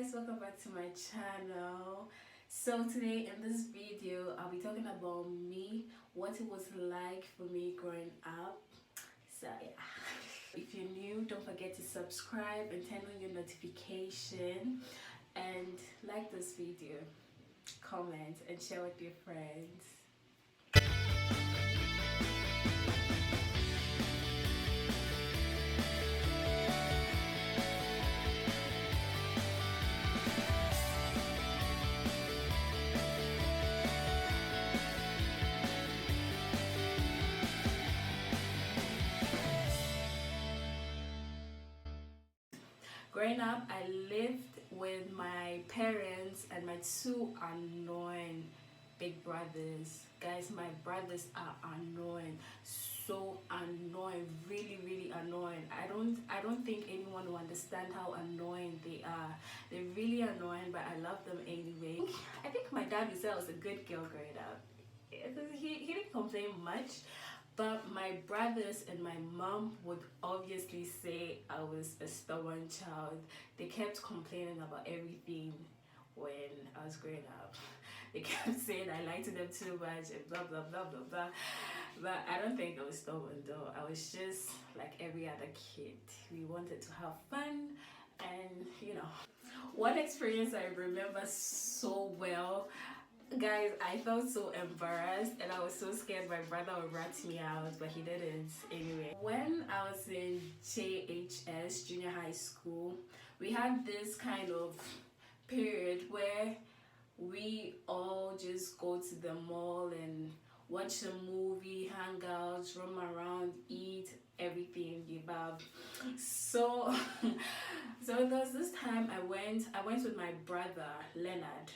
guys, welcome back to my channel. So today in this video I'll be talking about me, what it was like for me growing up. So yeah, if you're new, don't forget to subscribe and turn on your notification and like this video, comment and share with your friends. Growing up, I lived with my parents and my two annoying big brothers. Guys, my brothers are annoying, so annoying, really annoying. I don't think anyone will understand how annoying they are. They're really annoying, but I love them anyway. I think my dad would say I was a good girl growing up. He didn't complain much. But my brothers and my mom would obviously say I was a stubborn child. They kept complaining about everything when I was growing up. They kept saying I lied to them too much and blah blah blah blah blah. But I don't think I was stubborn though. I was just like every other kid. We wanted to have fun and One experience I remember so well. Guys, I felt so embarrassed and I was so scared my brother would rat me out, but he didn't anyway. When I was in JHS, junior high school, we had this kind of period where we all just go to the mall and watch a movie, hang out, roam around, eat, everything you love. So there was this time I went with my brother Leonard,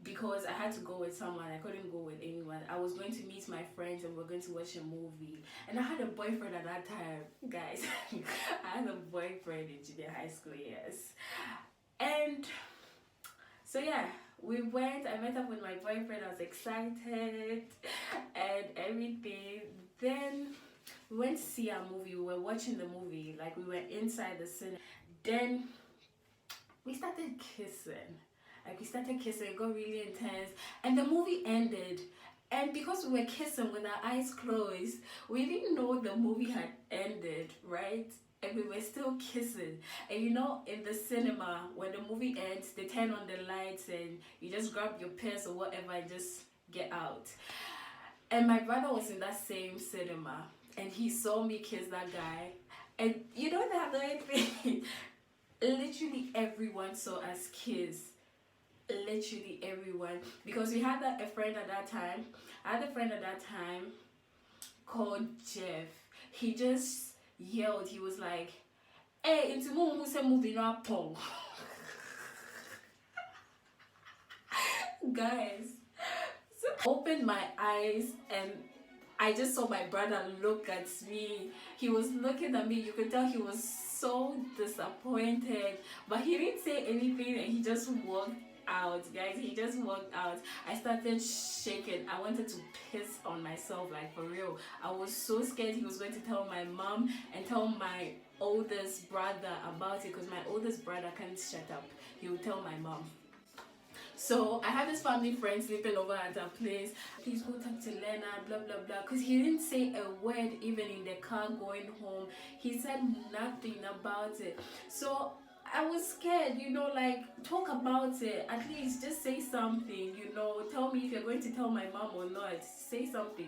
because I had to go with someone. I couldn't go with anyone. I was going to meet my friends and we're going to watch a movie. And I had a boyfriend at that time, guys. I had a boyfriend in junior high school, yes. And so yeah, we went. I met up with my boyfriend. I was excited and everything. Then we went to see our movie. We were watching the movie, like we were inside the cinema. Then we started kissing. It got really intense, and the movie ended. And because we were kissing with our eyes closed, we didn't know the movie had ended, right? And we were still kissing. And in the cinema, when the movie ends, they turn on the lights and you just grab your purse or whatever and just get out. And my brother was in that same cinema, and he saw me kiss that guy. And the other thing, literally everyone saw us kiss. Literally everyone, because we had a friend at that time. I had a friend at that time called Jeff. He just yelled. He was like, "Hey, it's who said moving up, pong." Guys, so I opened my eyes and I just saw my brother look at me. He was looking at me. You could tell he was so disappointed, but he didn't say anything and he just walked out. Guys, he just walked out. I started shaking. I wanted to piss on myself, like for real. I was so scared he was going to tell my mom and tell my oldest brother about it, because my oldest brother can't shut up. He would tell my mom. So I had this family friend sleeping over at our place. Please go talk to Leonard, blah blah blah, because he didn't say a word even in the car going home. He said nothing about it. So I was scared, like, talk about it. At least just say something, tell me if you're going to tell my mom or not. Say something.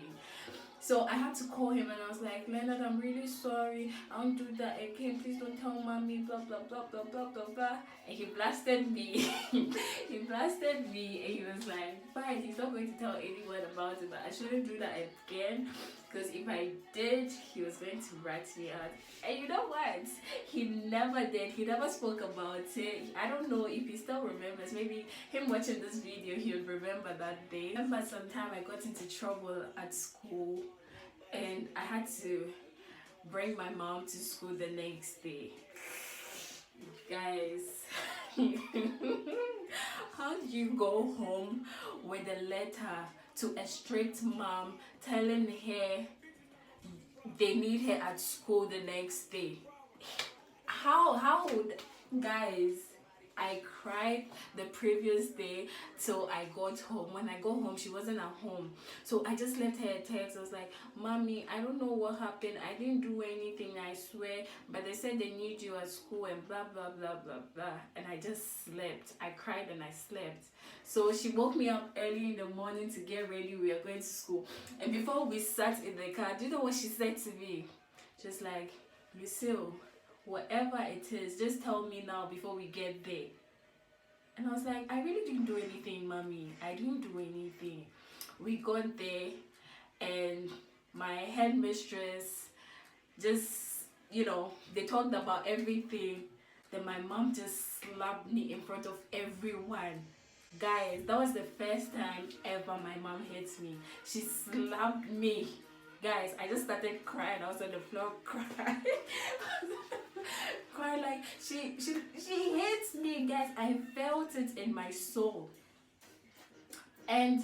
So I had to call him and I was like, "Leonard, I'm really sorry. I won't do that again. Please don't tell mommy, blah, blah, blah, blah, blah, blah, blah." And he blasted me. He blasted me and he was like, "Fine, he's not going to tell anyone about it, but I shouldn't do that again, because if I did, he was going to rat me out." And you know what? He never did. He never spoke about it. I don't know if he still remembers. Maybe him watching this video, he'll remember that day. I remember sometime I got into trouble at school and I had to bring my mom to school the next day. Guys, how do you go home with a letter to a strict mom telling her they need her at school the next day? How would, guys, I cried the previous day till I got home. When I got home, she wasn't at home. So I just left her a text. I was like, Mommy, I don't know what happened. I didn't do anything, I swear. But they said they need you at school and blah, blah, blah, blah, blah. And I just slept. I cried and I slept. So she woke me up early in the morning to get ready. We were going to school. And before we sat in the car, do you know what she said to me? Just like, Lucille, whatever it is, just tell me now before we get there. And I was like, I really didn't do anything, Mommy. I didn't do anything. We got there and my headmistress just, they talked about everything. Then my mom just slapped me in front of everyone. Guys, that was the first time ever my mom hit me. She slapped me. Guys, I just started crying. I was on the floor crying. Crying like she hates me, guys. I felt it in my soul. And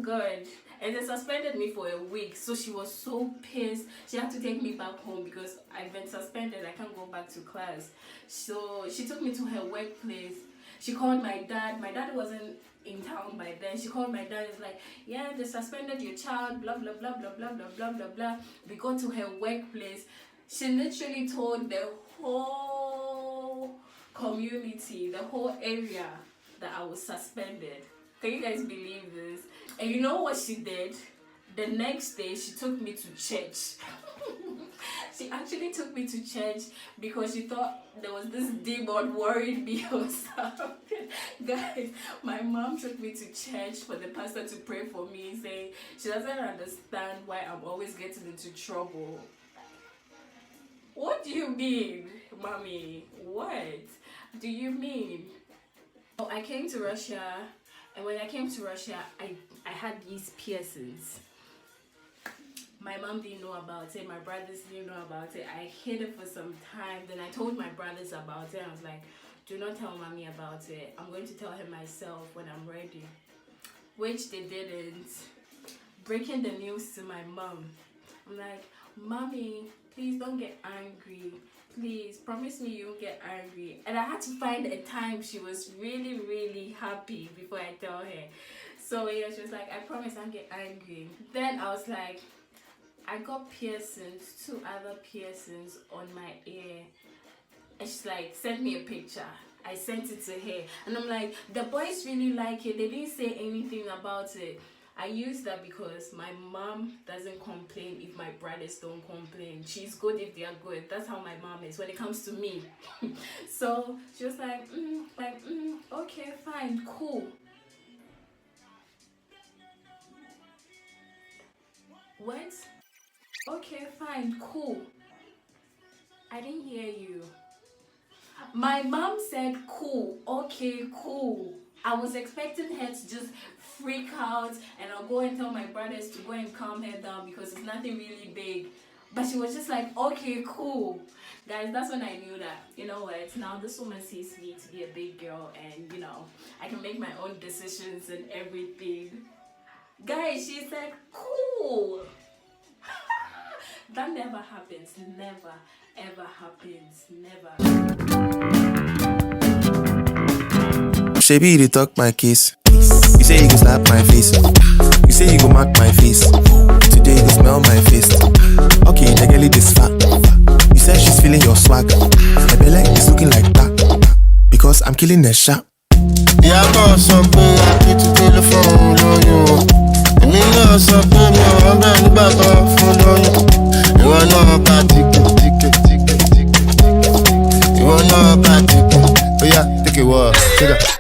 good. And they suspended me for a week. So she was so pissed. She had to take me back home because I've been suspended. I can't go back to class. So she took me to her workplace. She called my dad. My dad wasn't in town by then. She called my dad. It's like, yeah, they suspended your child, blah blah blah blah blah blah blah blah blah. We got to her workplace. She literally told the whole community, the whole area, that I was suspended. Can you guys believe this? And you know what she did? The next day she took me to church. She actually took me to church because she thought there was this demon worried me or something. Guys, my mom took me to church for the pastor to pray for me, saying she doesn't understand why I'm always getting into trouble. What do you mean, Mommy? What do you mean? Oh, I came to Russia, and when I came to Russia, I had these piercings. My mom didn't know about it. My brothers didn't know about it. I hid it for some time. Then I told my brothers about it. I was like, do not tell Mommy about it. I'm going to tell her myself when I'm ready. Which they didn't. Breaking the news to my mom. I'm like, Mommy, please don't get angry. Please, promise me you won't get angry. And I had to find a time she was really, really happy before I tell her. So yeah, she was like, I promise I won't get angry. Then I was like, I got piercings, 2 other piercings on my ear. And she's like, send me a picture. I sent it to her. And I'm like, the boys really like it. They didn't say anything about it. I use that because my mom doesn't complain if my brothers don't complain. She's good if they are good. That's how my mom is when it comes to me. So she was like, okay, fine, cool. What? Okay, fine, cool. I didn't hear you. My mom said cool. Okay, cool. I was expecting her to just freak out and I'll go and tell my brothers to go and calm her down because it's nothing really big. But she was just like, okay, cool. Guys, that's when I knew that, you know what, now this woman sees me to be a big girl and, I can make my own decisions and everything. Guys, she said, cool. That never happens. Never, ever happens. Never. Shebi, you talk my case. You say you go slap my face. You say you go mark my face. Today you go smell my face. Okay, the girl is fat. You said she's feeling your swag. My belly is looking like that because I'm killing the shot. Yeah, I got something I need to telephone on you. And me know something I'm ready back off on you. You want know about ticket. You want know about ticket. Oh yeah, take it what? Take it.